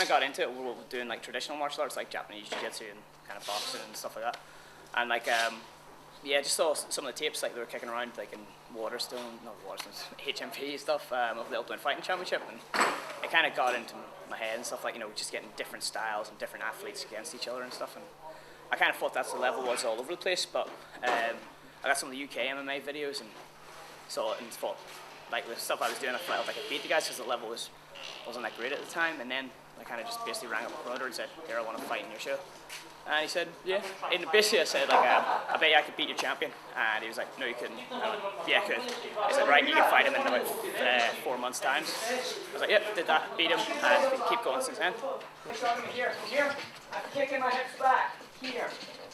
got into it. We were doing like traditional martial arts, like Japanese jiu-jitsu and kind of boxing and stuff like that. And like, yeah, just saw some of the tapes like they were kicking around like in HMP stuff of the Ultimate Fighting Championship, and it kind of got into my head and stuff, like, you know, just getting different styles and different athletes against each other and stuff. And I kind of thought that's the level was all over the place, but I got some of the UK MMA videos and saw it and thought, like, the stuff I was doing, I felt like I beat the guys because the level wasn't that great at the time. And then I kind of just basically rang up a promoter and said, here, I want to fight in your show. And he said, yeah. And basically I said, like, I bet you I could beat your champion. And he was like, no, you couldn't. I went, yeah, I could. He said, right, you can fight him in about 4 months' time. I was like, yep, did that, beat him, and keep going since then. Here, I'm kicking my hips back. Here,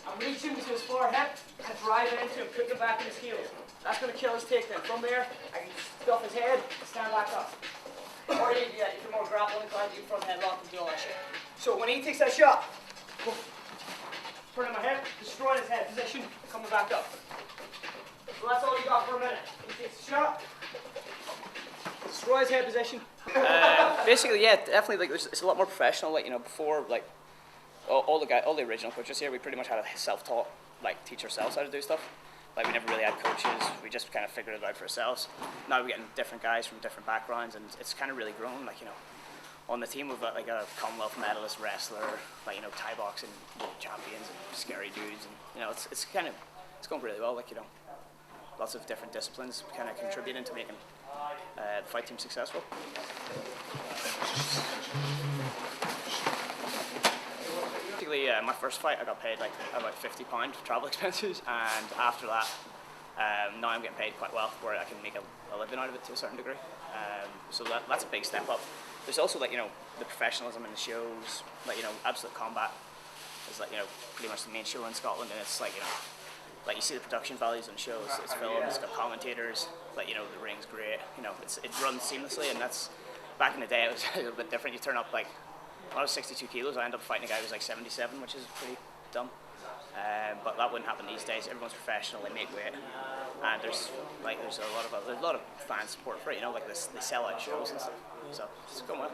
I'm reaching to his forehead and driving into him, putting him back in his heels. That's going to kill his takedown. From there, I can stuff his head, stand back up. Or you can more grapple inclined, you can front head lock and do all that shit. So when he takes that shot, turning my head, destroying his head position, coming back up. So that's all you got for a minute. He takes a shot, destroy his head position. Basically, yeah, definitely. Like, it's a lot more professional. Like, you know, before, like, all the original coaches here, we pretty much had a self-taught, like, teach ourselves how to do stuff. Like, we never really had coaches. We just kind of figured it out for ourselves. Now we're getting different guys from different backgrounds, and it's kind of really grown. Like, you know, on the team we've got like a Commonwealth medalist wrestler, like, you know, Thai boxing champions and scary dudes, and you know, it's going really well. Like, you know, lots of different disciplines kind of contributing to making the fight team successful. Basically, my first fight, I got paid like about £50 for travel expenses, and after that, now I'm getting paid quite well, where I can make a living out of it to a certain degree. So that's a big step up. There's also, like, you know, the professionalism in the shows. Like, you know, Absolute Combat is, like, you know, pretty much the main show in Scotland, and it's like, you know, like, you see the production values on shows. It's filmed, it's got commentators, like, you know, the ring's great. You know, it runs seamlessly, and that's, back in the day, it was a little bit different. You turn up, like, when I was 62 kilos, I ended up fighting a guy who was like 77, which is pretty dumb. But that wouldn't happen these days. Everyone's professional, they make weight, and there's a lot of fan support for it. You know, like, they sell out shows and stuff. So it's going well.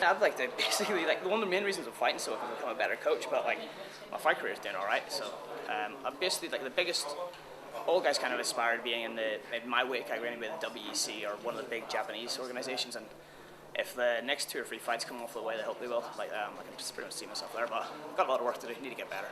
I'd like to basically, like, one of the main reasons I'm fighting so I can become a better coach, but like, my fight career is doing alright, so I'm basically like the biggest, all guys kind of aspire to being in my weight category anyway, the WEC or one of the big Japanese organizations, and if the next 2 or 3 fights come off the way they hope they will, like, I can just pretty much see myself there, but I've got a lot of work to do, need to get better.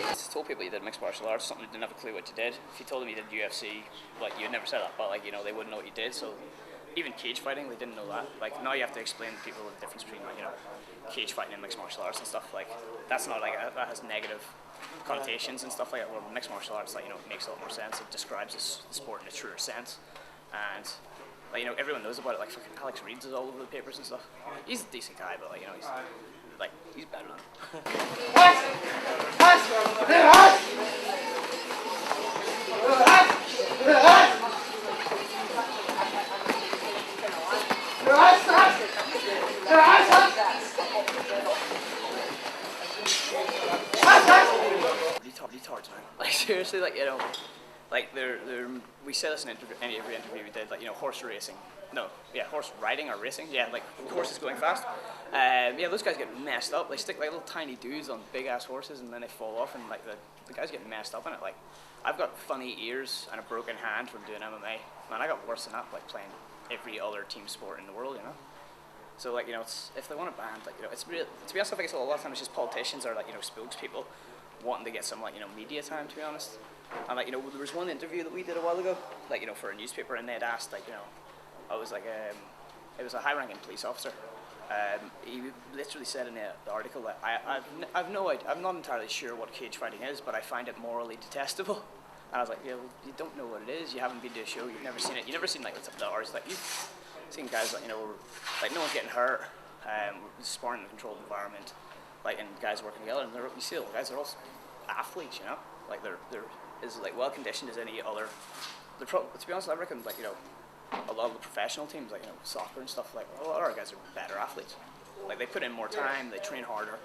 I told people you did mixed martial arts, something they didn't have a clue what you did. If you told them you did UFC, like, you'd never say that, but like, you know, they wouldn't know what you did. So even cage fighting, they didn't know that. Like, now you have to explain to people the difference between, like, you know, cage fighting and mixed martial arts and stuff. Like, that's not like, that has negative connotations and stuff like that. Where mixed martial arts, like, you know, it makes a lot more sense. It describes the sport in a truer sense, and like, you know, everyone knows about it. Like, fucking Alex Reed's is all over the papers and stuff. He's a decent guy, but like, you know, he's better than him. Retards, man. Like, seriously, like, you know, like, we said this in every interview we did, like, you know, horse riding or racing, yeah, like, horses going fast. Yeah, those guys get messed up. They stick like little tiny dudes on big ass horses, and then they fall off, and like the guys get messed up in it. Like, I've got funny ears and a broken hand from doing MMA. Man, I got worse than that, like, playing every other team sport in the world, you know. So, like, you know, if they want to ban, like, you know, it's real. To be honest, I think it's a lot of times it's just politicians or, like, you know, spokespeople wanting to get some, like, you know, media time, to be honest. And, like, you know, there was one interview that we did a while ago, like, you know, for a newspaper, and they had asked, like, you know, I was like, it was a high-ranking police officer. He literally said in the article that I've no idea, I'm not entirely sure what cage fighting is, but I find it morally detestable. And I was like, yeah, well, you don't know what it is. You haven't been to a show. You've never seen it. You've never seen, like, the hours. Like, seeing guys like, you know, like no one's getting hurt, we're sparring in a controlled environment, like, and guys working together, and you see the guys are all athletes, you know, like they're as like well conditioned as any other. To be honest, I reckon, like, you know, a lot of the professional teams, like, you know, soccer and stuff, like a lot of our guys are better athletes. Like they put in more time, they train harder.